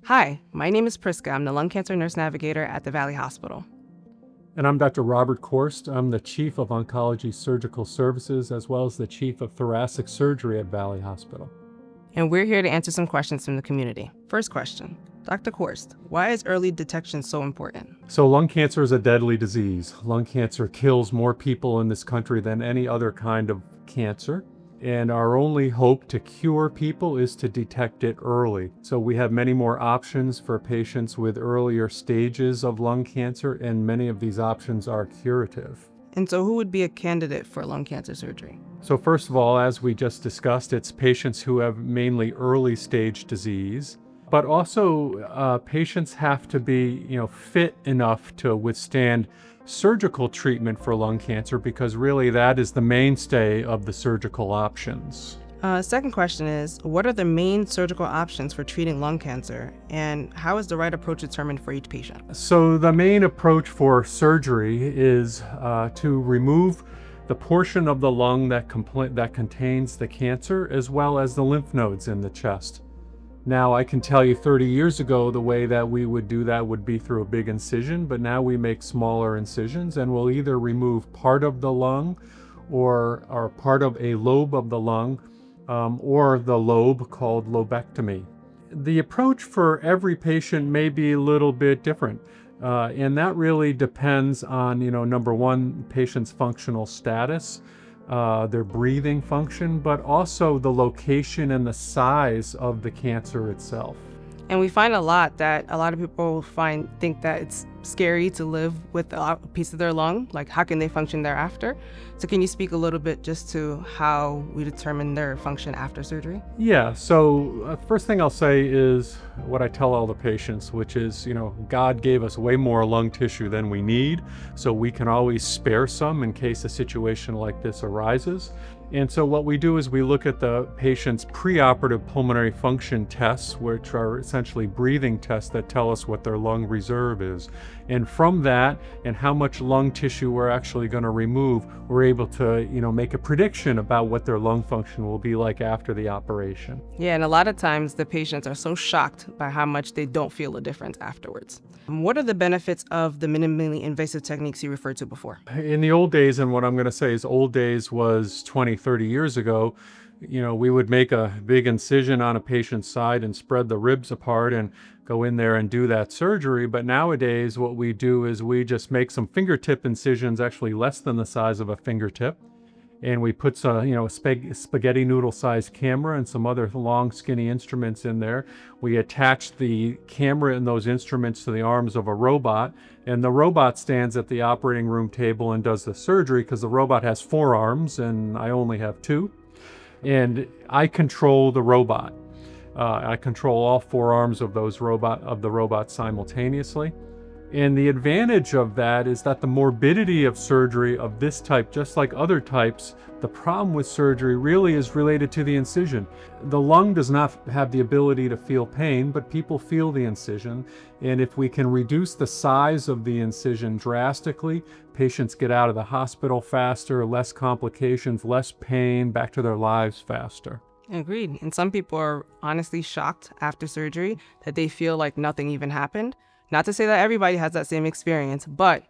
Hi, my name is Prisca. I'm the lung cancer nurse navigator at the Valley Hospital. And I'm Dr. Robert Korst. I'm the Chief of Oncology Surgical Services, as well as the Chief of Thoracic Surgery at Valley Hospital. And we're here to answer some questions from the community. First question, Dr. Korst, why is early detection so important? So lung cancer is a deadly disease. Lung cancer kills more people in this country than any other kind of cancer. And our only hope to cure people is to detect it early. So we have many more options for patients with earlier stages of lung cancer, and many of these options are curative. And so who would be a candidate for lung cancer surgery? So first of all, as we just discussed, it's patients who have mainly early stage disease, but also patients have to be, fit enough to withstand surgical treatment for lung cancer, because really that is the mainstay of the surgical options. Second question is, what are the main surgical options for treating lung cancer, and how is the right approach determined for each patient? So the main approach for surgery is to remove the portion of the lung that contains the cancer, as well as the lymph nodes in the chest. Now, I can tell you 30 years ago, the way that we would do that would be through a big incision, but now we make smaller incisions, and we'll either remove part of the lung or part of a lobe of the lung, or the lobe, called lobectomy. The approach for every patient may be a little bit different, and that really depends on, number one, patient's functional status, their breathing function, but also the location and the size of the cancer itself. And we find a lot of people think that it's scary to live with a piece of their lung. Like, how can they function thereafter? So can you speak a little bit just to how we determine their function after surgery? Yeah, so first thing I'll say is what I tell all the patients, which is, God gave us way more lung tissue than we need, so we can always spare some in case a situation like this arises. And so what we do is we look at the patient's preoperative pulmonary function tests, which are essentially breathing tests that tell us what their lung reserve is. And from that, and how much lung tissue we're actually going to remove, we're able to, make a prediction about what their lung function will be like after the operation. Yeah, and a lot of times the patients are so shocked by how much they don't feel a difference afterwards. What are the benefits of the minimally invasive techniques you referred to before? In the old days, and what I'm going to say is old days was 20, 30 years ago, we would make a big incision on a patient's side and spread the ribs apart and go in there and do that surgery. But nowadays, what we do is we just make some fingertip incisions, actually less than the size of a fingertip. And we put a spaghetti noodle sized camera and some other long skinny instruments in there. We attach the camera and those instruments to the arms of a robot, and the robot stands at the operating room table and does the surgery, because the robot has 4 arms and I only have 2. And I control the robot. I control all 4 arms of the robot simultaneously. And the advantage of that is that the morbidity of surgery of this type, just like other types, the problem with surgery really is related to the incision. The lung does not have the ability to feel pain, but people feel the incision. And if we can reduce the size of the incision drastically, patients get out of the hospital faster, less complications, less pain, back to their lives faster. Agreed. And some people are honestly shocked after surgery that they feel like nothing even happened. Not to say that everybody has that same experience, but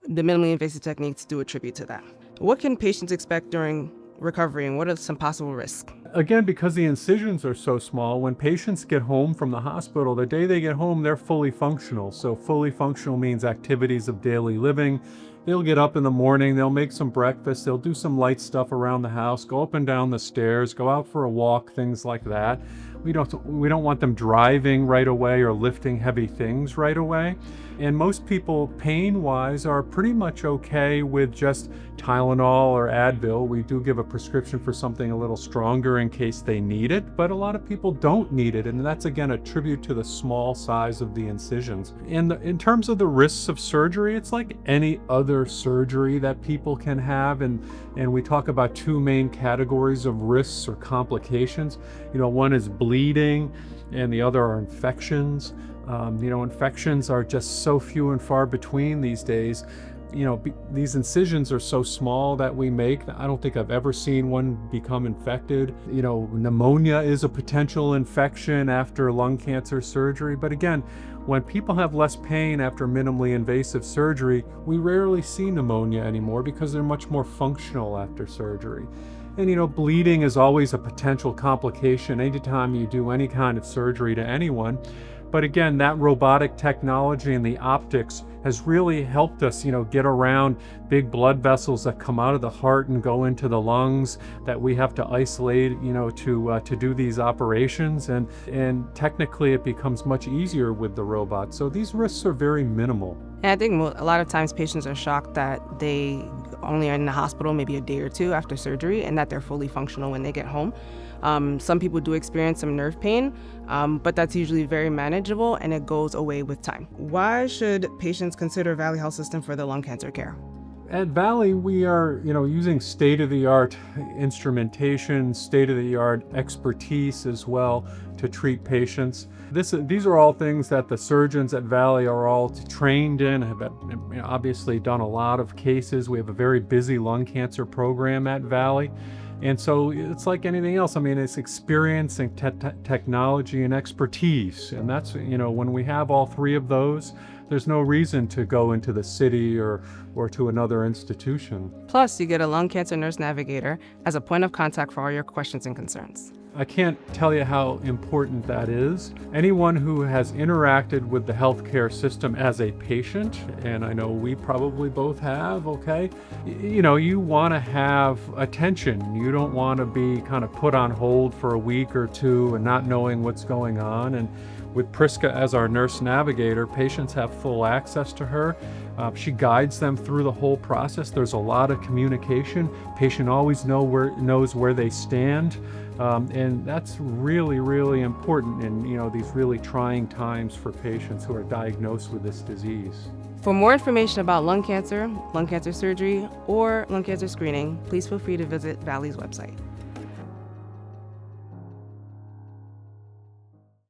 the minimally invasive techniques do attribute to that. What can patients expect during recovery, and what are some possible risks? Again, because the incisions are so small, when patients get home from the hospital, the day they get home, they're fully functional. So fully functional means activities of daily living. They'll get up in the morning, they'll make some breakfast, they'll do some light stuff around the house, go up and down the stairs, go out for a walk, things like that. We don't want them driving right away or lifting heavy things right away. And most people, pain-wise, are pretty much okay with just Tylenol or Advil. We do give a prescription for something a little stronger in case they need it, but a lot of people don't need it, and that's again a tribute to the small size of the incisions. And in terms of the risks of surgery, it's like any other surgery that people can have, and we talk about 2 main categories of risks or complications. One is bleeding, and the other are infections. Infections are just so few and far between these days. these incisions are so small that we make. I don't think I've ever seen one become infected. Pneumonia is a potential infection after lung cancer surgery. But again, when people have less pain after minimally invasive surgery, we rarely see pneumonia anymore because they're much more functional after surgery. And bleeding is always a potential complication anytime you do any kind of surgery to anyone. But again, that robotic technology and the optics has really helped us, get around big blood vessels that come out of the heart and go into the lungs that we have to isolate, to do these operations. And technically it becomes much easier with the robot. So these risks are very minimal. And I think a lot of times patients are shocked that they only are in the hospital maybe a day or two after surgery and that they're fully functional when they get home. Some people do experience some nerve pain, but that's usually very manageable and it goes away with time. Why should patients consider Valley Health System for their lung cancer care? At Valley, we are, using state-of-the-art instrumentation, state-of-the-art expertise as well to treat patients. These are all things that the surgeons at Valley are all trained in, have obviously done a lot of cases. We have a very busy lung cancer program at Valley. And so it's like anything else. It's experience and technology and expertise. And that's, when we have all three of those, there's no reason to go into the city or to another institution. Plus, you get a lung cancer nurse navigator as a point of contact for all your questions and concerns. I can't tell you how important that is. Anyone who has interacted with the healthcare system as a patient, and I know we probably both have, okay? You want to have attention. You don't want to be kind of put on hold for a week or two and not knowing what's going on. And with Prisca as our nurse navigator, patients have full access to her. She guides them through the whole process. There's a lot of communication. Patient always knows where they stand. And that's really, really important in these really trying times for patients who are diagnosed with this disease. For more information about lung cancer surgery, or lung cancer screening, please feel free to visit Valley's website.